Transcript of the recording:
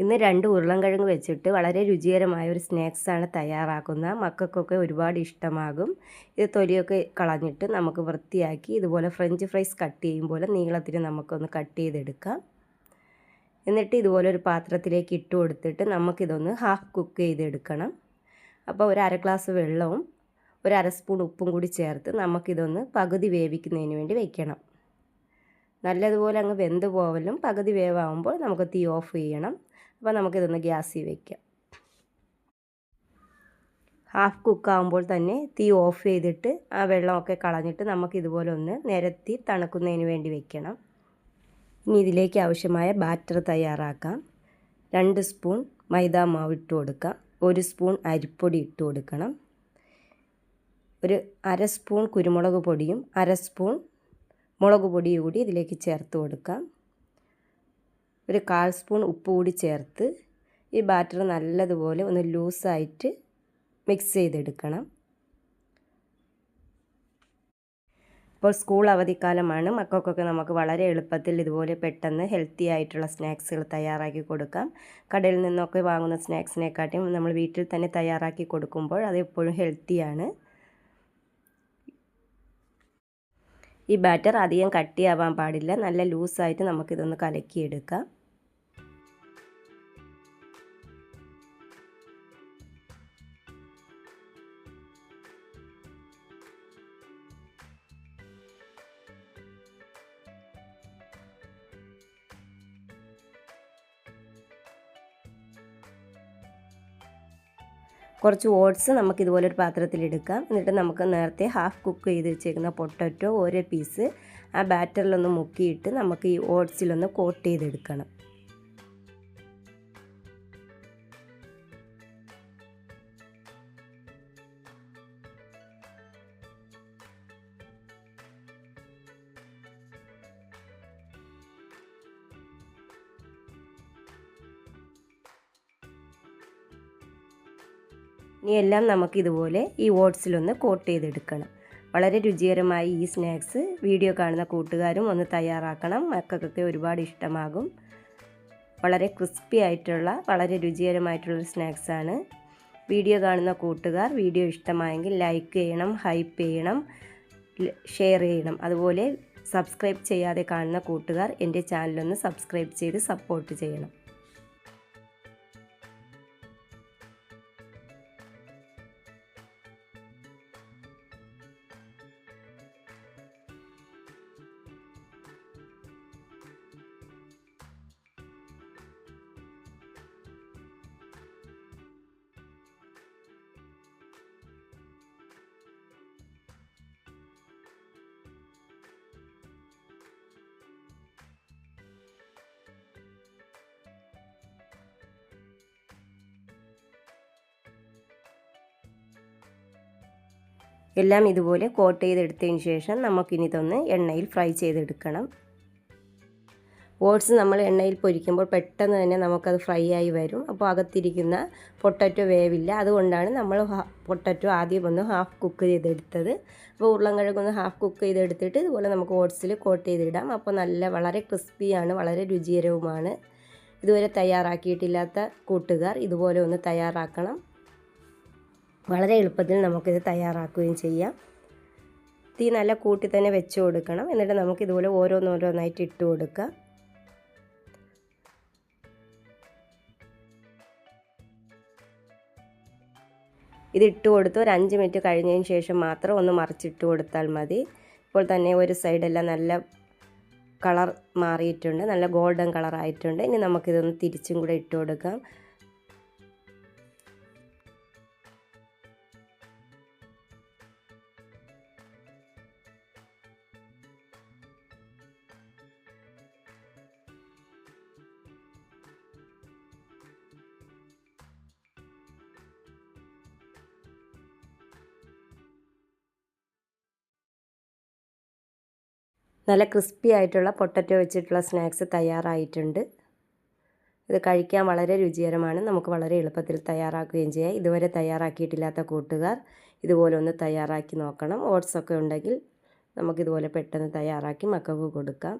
ഇന്ന് 2 ഉരുളൻകിഴങ്ങ് വെച്ചിട്ട് വളരെ രുചികരമായ ഒരു സ്നാക്സാണ് തയ്യാറാക്കുന്നത്. മക്കൾക്കൊക്കെ ഒരുപാട് ഇഷ്ടമാകും. ഇത് തൊലിയൊക്കെ കളഞ്ഞിട്ട് നമുക്ക് വൃത്തിയാക്കി ഇതുപോലെ ഫ്രഞ്ച് ഫ്രൈസ് കട്ട് ചെയ്യും പോലെ നീളത്തിൽ നമുക്കൊന്ന് കട്ട് ചെയ്തെടുക്കാം. എന്നിട്ട് ഇതുപോലെ ഒരു പാത്രത്തിലേക്ക് ഇട്ട് കൊടുത്തിട്ട് നമുക്കിതൊന്ന് ഹാഫ് കുക്ക് ചെയ്തെടുക്കണം. അപ്പോൾ ഒരു അര ഗ്ലാസ് വെള്ളവും ഒരു അര സ്പൂൺ ഉപ്പും കൂടി ചേർത്ത് നമുക്കിതൊന്ന് പകുതി വേവിക്കുന്നതിന് വേണ്ടി വയ്ക്കണം. നല്ലതുപോലെ അങ്ങ് വെന്ത് പോവലും പകുതി വേവാകുമ്പോൾ നമുക്ക് തീ ഓഫ് ചെയ്യണം. അപ്പോൾ നമുക്കിതൊന്ന് ഗ്യാസിൽ വയ്ക്കാം. ഹാഫ് കുക്കാകുമ്പോൾ തന്നെ തീ ഓഫ് ചെയ്തിട്ട് ആ വെള്ളമൊക്കെ കളഞ്ഞിട്ട് നമുക്കിതുപോലെ ഒന്ന് നിരത്തി തണുക്കുന്നതിന് വേണ്ടി വയ്ക്കണം. ഇനി ഇതിലേക്ക് ആവശ്യമായ ബാറ്റർ തയ്യാറാക്കാം. 2 സ്പൂൺ മൈദാ മാവ് ഇട്ട് കൊടുക്കാം. 1 സ്പൂൺ അരിപ്പൊടി ഇട്ട് കൊടുക്കണം. ഒരു അര സ്പൂൺ കുരുമുളക് പൊടിയും അര സ്പൂൺ മുളക് പൊടിയും കൂടി ഇതിലേക്ക് ചേർത്ത് കൊടുക്കാം. ഒരു 1/4 സ്പൂൺ ഉപ്പ് കൂടി ചേർത്ത് ഈ ബാറ്റർ നല്ലതുപോലെ ഒന്ന് ലൂസായിട്ട് മിക്സ് ചെയ്തെടുക്കണം. ഇപ്പോൾ സ്കൂൾ അവധിക്കാലമാണ്. മക്കൾക്കൊക്കെ നമുക്ക് വളരെ എളുപ്പത്തിൽ ഇതുപോലെ പെട്ടെന്ന് ഹെൽത്തി ആയിട്ടുള്ള സ്നാക്സുകൾ തയ്യാറാക്കി കൊടുക്കാം. കടയിൽ നിന്നൊക്കെ വാങ്ങുന്ന സ്നാക്സിനെക്കാട്ടിയും നമ്മൾ വീട്ടിൽ തന്നെ തയ്യാറാക്കി കൊടുക്കുമ്പോൾ അത് എപ്പോഴും ഹെൽത്തിയാണ്. ഈ ബാറ്റർ അധികം കട്ടിയാവാൻ പാടില്ല. നല്ല ലൂസായിട്ട് നമുക്കിതൊന്ന് കലക്കിയെടുക്കാം. കുറച്ച് ഓട്സ് നമുക്കിതുപോലൊരു പാത്രത്തിലെടുക്കാം. എന്നിട്ട് നമുക്ക് നേരത്തെ ഹാഫ് കുക്ക് ചെയ്ത് വെച്ചേക്കുന്ന പൊട്ടറ്റോ ഓരോ പീസ് ആ ബാറ്ററിലൊന്ന് മുക്കിയിട്ട് നമുക്ക് ഈ ഓട്സിലൊന്ന് കോട്ട് ചെയ്തെടുക്കണം. ഇനി എല്ലാം നമുക്കിതുപോലെ ഈ ഓട്സിലൊന്ന് കോട്ട് ചെയ്തെടുക്കണം. വളരെ രുചികരമായ ഈ സ്നാക്സ് വീഡിയോ കാണുന്ന കൂട്ടുകാരും ഒന്ന് തയ്യാറാക്കണം. മക്കൾക്കൊക്കെ ഒരുപാട് ഇഷ്ടമാകും. വളരെ ക്രിസ്പി ആയിട്ടുള്ള വളരെ രുചികരമായിട്ടുള്ളൊരു സ്നാക്സാണ്. വീഡിയോ കാണുന്ന കൂട്ടുകാർ വീഡിയോ ഇഷ്ടമായെങ്കിൽ ലൈക്ക് ചെയ്യണം, ഹൈപ്പ് ചെയ്യണം, ഷെയർ ചെയ്യണം. അതുപോലെ സബ്സ്ക്രൈബ് ചെയ്യാതെ കാണുന്ന കൂട്ടുകാർ എൻ്റെ ചാനലൊന്ന് സബ്സ്ക്രൈബ് ചെയ്ത് സപ്പോർട്ട് ചെയ്യണം. എല്ലാം ഇതുപോലെ കോട്ട് ചെയ്തെടുത്തതിന് ശേഷം നമുക്കിനി ഇതൊന്ന് എണ്ണയിൽ ഫ്രൈ ചെയ്തെടുക്കണം. ഓട്സ് നമ്മൾ എണ്ണയിൽ പൊരിക്കുമ്പോൾ പെട്ടെന്ന് തന്നെ നമുക്കത് ഫ്രൈ ആയി വരും. അപ്പോൾ അകത്തിരിക്കുന്ന പൊട്ടറ്റോ വേവില്ല. അതുകൊണ്ടാണ് നമ്മൾ പൊട്ടറ്റോ ആദ്യം ഒന്ന് ഹാഫ് കുക്ക് ചെയ്തെടുത്തത്. അപ്പോൾ ഉരുളൻകിഴങ്ങൊന്ന് ഹാഫ് കുക്ക് ചെയ്തെടുത്തിട്ട് ഇതുപോലെ നമുക്ക് ഓട്സിൽ കോട്ട് ചെയ്തിടാം. അപ്പോൾ വളരെ ക്രിസ്പിയാണ്, വളരെ രുചികരവുമാണ്. ഇതുവരെ തയ്യാറാക്കിയിട്ടില്ലാത്ത കൂട്ടുകാർ ഇതുപോലെ ഒന്ന് തയ്യാറാക്കണം. വളരെ എളുപ്പത്തിൽ നമുക്കിത് തയ്യാറാക്കുകയും ചെയ്യാം. തീ നല്ല കൂട്ടി തന്നെ വെച്ച് കൊടുക്കണം. എന്നിട്ട് നമുക്കിതുപോലെ ഓരോന്നോരോന്നായിട്ട് ഇട്ട് കൊടുക്കാം. ഇത് ഇട്ട് കൊടുത്ത് ഒരു 5 മിനിറ്റ് കഴിഞ്ഞതിന് ശേഷം മാത്രം ഒന്ന് മറിച്ചിട്ട് കൊടുത്താൽ മതി. ഇപ്പോൾ തന്നെ ഒരു സൈഡെല്ലാം നല്ല കളർ മാറിയിട്ടുണ്ട്, നല്ല ഗോൾഡൻ കളറായിട്ടുണ്ട്. ഇനി നമുക്കിതൊന്ന് തിരിച്ചും കൂടെ ഇട്ട് കൊടുക്കാം. നല്ല ക്രിസ്പി ആയിട്ടുള്ള പൊട്ടറ്റോ വെച്ചിട്ടുള്ള സ്നാക്സ് തയ്യാറായിട്ടുണ്ട്. ഇത് കഴിക്കാൻ വളരെ രുചികരമാണ്. നമുക്ക് വളരെ എളുപ്പത്തിൽ തയ്യാറാക്കുകയും ചെയ്യാം. ഇതുവരെ തയ്യാറാക്കിയിട്ടില്ലാത്ത കൂട്ടുകാർ ഇതുപോലെ ഒന്ന് തയ്യാറാക്കി നോക്കണം. ഓട്സൊക്കെ ഉണ്ടെങ്കിൽ നമുക്കിതുപോലെ പെട്ടെന്ന് തയ്യാറാക്കി മക്കൾക്ക് കൊടുക്കാം.